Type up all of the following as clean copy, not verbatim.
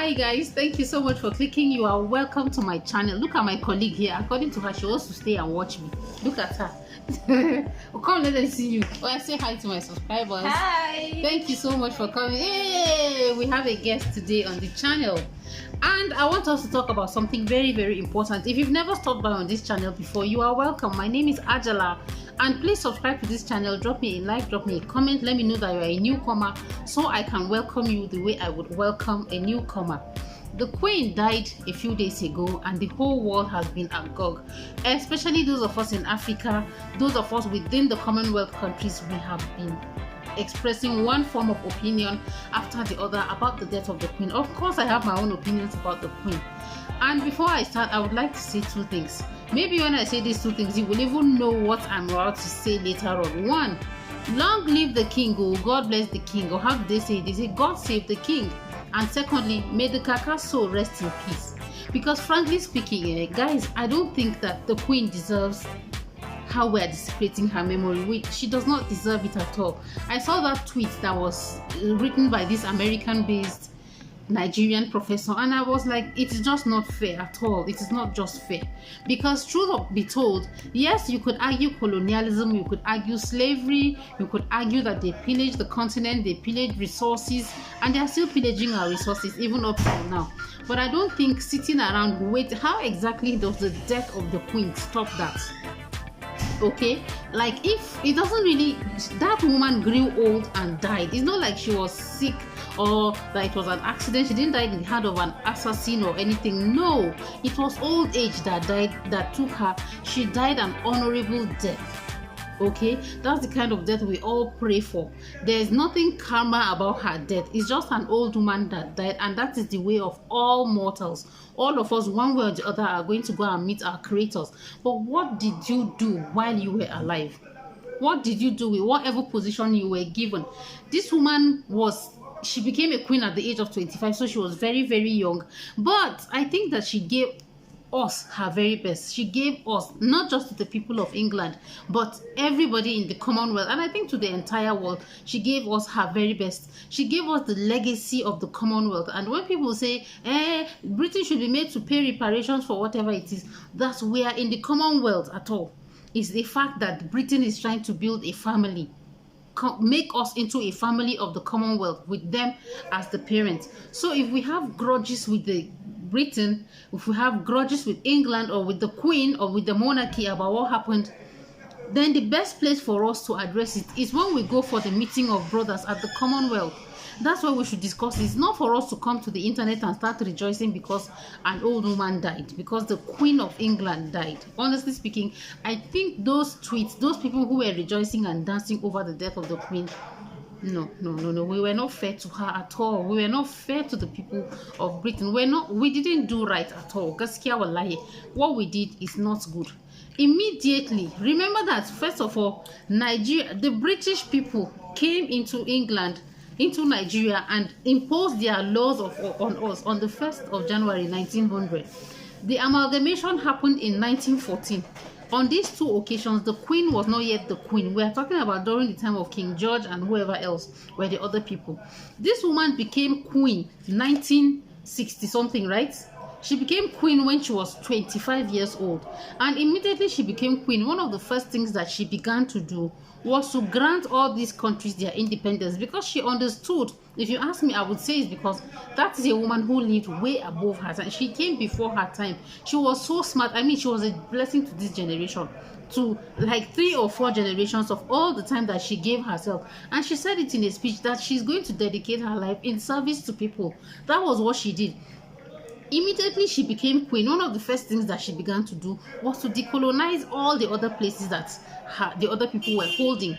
Hi guys, thank you so much for clicking. You are welcome to my channel. Look at my colleague here. According to her, she wants to stay and watch me. Look at her. Come, let them see you. Oh, I say hi to my subscribers. Hi. Thank you so much for coming. Hey, we have a guest today on the channel, and I want us to talk about something very important. If you've never stopped by on this channel before, you are welcome. My name is Ajala, and please subscribe to this channel. Drop me a like, drop me a comment. Let me know that you are a newcomer so I can welcome you the way I would welcome a newcomer. The Queen died a few days ago, and the whole world has been agog, especially those of us in Africa, those of us within the Commonwealth countries. We have been expressing one form of opinion after the other about the death of the Queen. Of course, I have my own opinions about the Queen. And before I start, I would like to say two things. Maybe when I say these two things, you will even know what I'm about to say later on. One, long live the king, oh, God bless the king, or how do they say it? They say God save the king. And secondly, may the Kaka's soul rest in peace. Because frankly speaking, guys, I don't think that the Queen deserves how we are dissipating her memory. She does not deserve it at all. I saw that tweet that was written by this American-based Nigerian professor, and I was like, it is just not fair at all. It is not just fair, because truth be told, yes, you could argue colonialism, you could argue slavery, you could argue that they pillaged the continent, they pillaged resources, and they are still pillaging our resources even up till now. But I don't think sitting around wait, how exactly does the death of the Queen stop that? Okay, like if it doesn't really, that woman grew old and died. It's not like she was sick or that it was an accident. She didn't die in the hand of an assassin or anything. No, it was old age that took her. She died an honorable death. Okay, that's the kind of death we all pray for. There's nothing karma about her death. It's just an old woman that died, and that is the way of all mortals. All of us, one way or the other, are going to go and meet our creators. But what did you do while you were alive? What did you do with whatever position you were given? This woman she became a queen at the age of 25, so she was very young. But I think that she gave us her very best. She gave us, not just to the people of England, but everybody in the Commonwealth, and I think to the entire world, she gave us her very best. She gave us the legacy of the Commonwealth. And when people say, Britain should be made to pay reparations for whatever it is, that's we are in the Commonwealth at all. It's the fact that Britain is trying to build a family, make us into a family of the Commonwealth with them as the parents. So if we have grudges with the Britain, if we have grudges with England or with the Queen or with the monarchy about what happened, then the best place for us to address it is when we go for the meeting of brothers at the Commonwealth. That's where we should discuss it. It's not for us to come to the internet and start rejoicing because an old woman died, because the Queen of England died. Honestly speaking, I think those tweets, those people who were rejoicing and dancing over the death of the Queen, no, we were not fair to her at all. We were not fair to the people of Britain. We didn't do right at all. Gaskia wallahi, what we did is not good. Immediately, remember that first of all, Nigeria, the British people came into England, into Nigeria, and imposed their laws on us on the 1st of January 1900. The amalgamation happened in 1914. On these two occasions, the Queen was not yet the Queen. We are talking about during the time of King George and whoever else were the other people. This woman became Queen 1960 something, right? She became Queen when she was 25 years old. And immediately she became Queen, one of the first things that she began to do was to grant all these countries their independence, because she understood. If you ask me, I would say it's because that is a woman who lived way above her time. She came before her time. She was so smart. I mean, she was a blessing to this generation, to like 3 or 4 generations of all the time that she gave herself. And she said it in a speech that she's going to dedicate her life in service to people. That was what she did. Immediately she became queen, one of the first things that she began to do was to decolonize all the other places that the other people were holding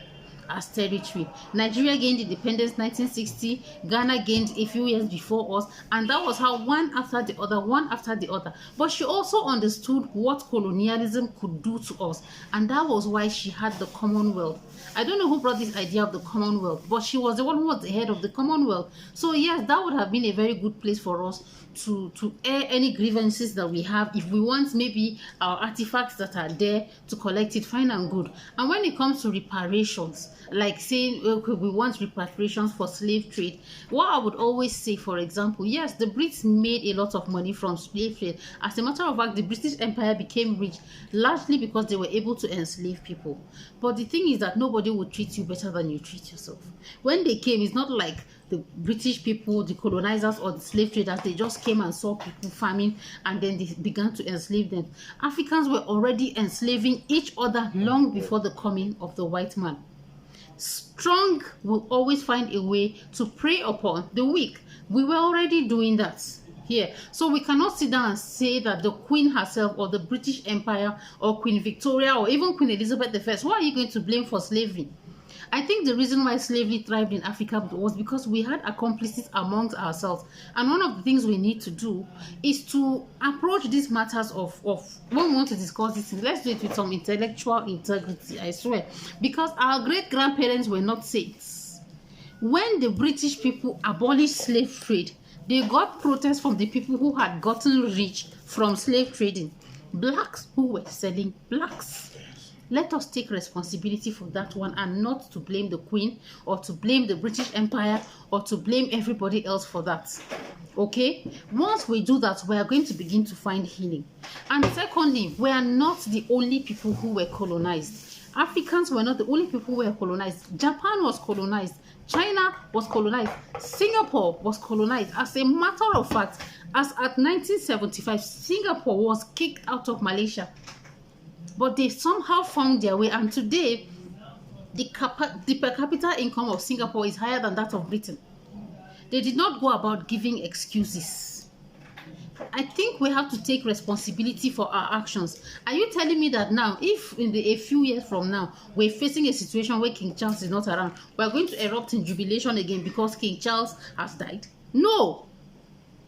as territory. Nigeria gained independence 1960, Ghana gained a few years before us, and that was how one after the other. But she also understood what colonialism could do to us, and that was why she had the Commonwealth. I don't know who brought this idea of the Commonwealth, but she was the one who was the head of the Commonwealth. So yes, that would have been a very good place for us to air any grievances that we have. If we want maybe our artifacts that are there to collect it, fine and good. And when it comes to reparations, like saying, okay, we want repatriations for slave trade. What I would always say, for example, yes, the Brits made a lot of money from slave trade. As a matter of fact, the British Empire became rich largely because they were able to enslave people. But the thing is that nobody would treat you better than you treat yourself. When they came, it's not like the British people, the colonizers or the slave traders, they just came and saw people farming and then they began to enslave them. Africans were already enslaving each other long before the coming of the white man. Strong will always find a way to prey upon the weak. We were already doing that here. So we cannot sit down and say that the Queen herself or the British Empire or Queen Victoria or even Queen Elizabeth I, who are you going to blame for slavery? I think the reason why slavery thrived in Africa was because we had accomplices amongst ourselves. And one of the things we need to do is to approach these matters of when we want to discuss this, let's do it with some intellectual integrity, I swear. Because our great-grandparents were not saints. When the British people abolished slave trade, they got protests from the people who had gotten rich from slave trading. Blacks who were selling blacks. Let us take responsibility for that one and not to blame the Queen or to blame the British Empire or to blame everybody else for that. Okay? Once we do that, we are going to begin to find healing. And secondly, we are not the only people who were colonized. Africans were not the only people who were colonized. Japan was colonized. China was colonized. Singapore was colonized. As a matter of fact, as at 1975, Singapore was kicked out of Malaysia. But they somehow found their way, and today the per capita income of Singapore is higher than that of Britain. They did not go about giving excuses. I think we have to take responsibility for our actions. Are you telling me that now, if in a few years from now, we're facing a situation where King Charles is not around, we're going to erupt in jubilation again because King Charles has died? No.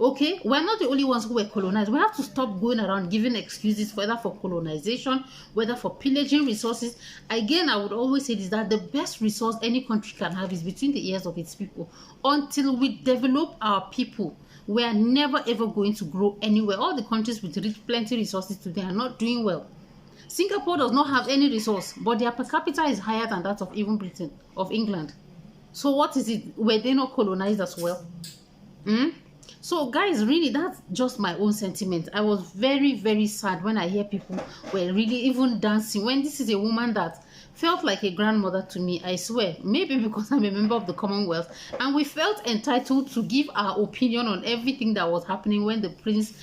Okay, we're not the only ones who were colonized. We have to stop going around giving excuses, whether for colonization, whether for pillaging resources. Again, I would always say this, that the best resource any country can have is between the ears of its people. Until we develop our people, we are never ever going to grow anywhere. All the countries with plenty resources today are not doing well. Singapore does not have any resource, but their per capita is higher than that of even Britain, of England. So what is it? Were they not colonized as well? So guys, really, that's just my own sentiment. I was very, very sad when I hear people were really even dancing when this is a woman that felt like a grandmother to me, I swear. Maybe because I'm a member of the Commonwealth and we felt entitled to give our opinion on everything that was happening when the Prince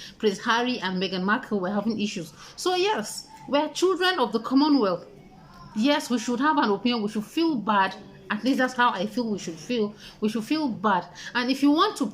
Harry and Meghan Markle were having issues. So yes, we're children of the Commonwealth. Yes, we should have an opinion. We should feel bad. At least that's how I feel we should feel. We should feel bad. And if you want to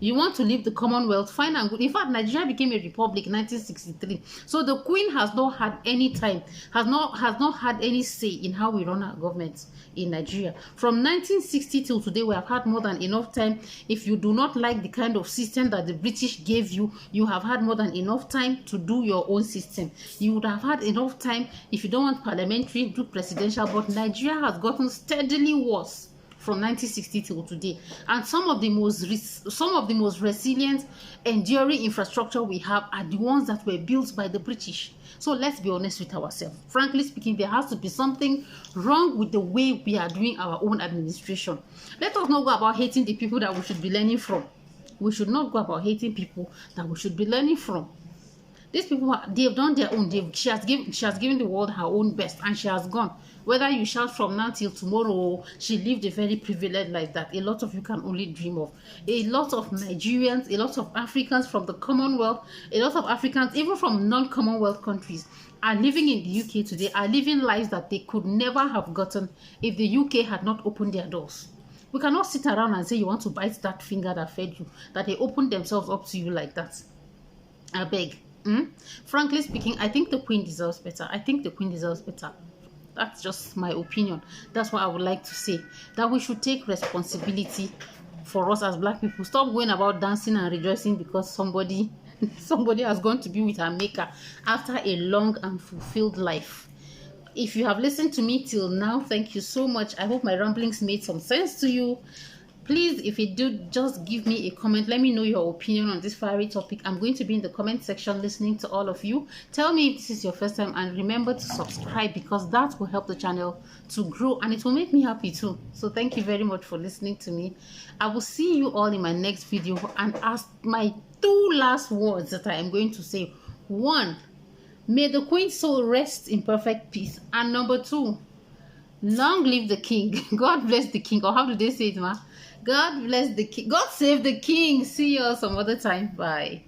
you want to leave the Commonwealth, fine and good. In fact, Nigeria became a republic in 1963. So the Queen has not had any time, has not had any say in how we run our government in Nigeria. From 1960 till today, we have had more than enough time. If you do not like the kind of system that the British gave you, you have had more than enough time to do your own system. You would have had enough time. If you don't want parliamentary, do presidential. But Nigeria has gotten steadily worse from 1960 till today, and some of the most resilient, enduring infrastructure we have are the ones that were built by the British. So let's be honest with ourselves. Frankly speaking, there has to be something wrong with the way we are doing our own administration. Let us not go about hating the people that we should be learning from. We should not go about hating people that we should be learning from. These people, they've done their own. She has given the world her own best, and she has gone. Whether you shout from now till tomorrow, she lived a very privileged life that a lot of you can only dream of. A lot of Nigerians, a lot of Africans from the Commonwealth, a lot of Africans, even from non-Commonwealth countries, are living in the UK today, are living lives that they could never have gotten if the UK had not opened their doors. We cannot sit around and say you want to bite that finger that fed you, that they opened themselves up to you like that. I beg. Frankly speaking, I think the Queen deserves better. I think the Queen deserves better. That's just my opinion. That's what I would like to say. That we should take responsibility for us as Black people. Stop going about dancing and rejoicing because somebody has gone to be with her maker after a long and fulfilled life. If you have listened to me till now, thank you so much. I hope my ramblings made some sense to you. Please, if you do, just give me a comment. Let me know your opinion on this fiery topic. I'm going to be in the comment section listening to all of you. Tell me if this is your first time, and remember to subscribe, because that will help the channel to grow and it will make me happy too. So thank you very much for listening to me. I will see you all in my next video, and as my 2 last words that I am going to say: 1, may the queen's soul rest in perfect peace, and number 2, long live the king. God bless the king. Or how do they say it, ma? God bless the king. God save the king. See you all some other time. Bye.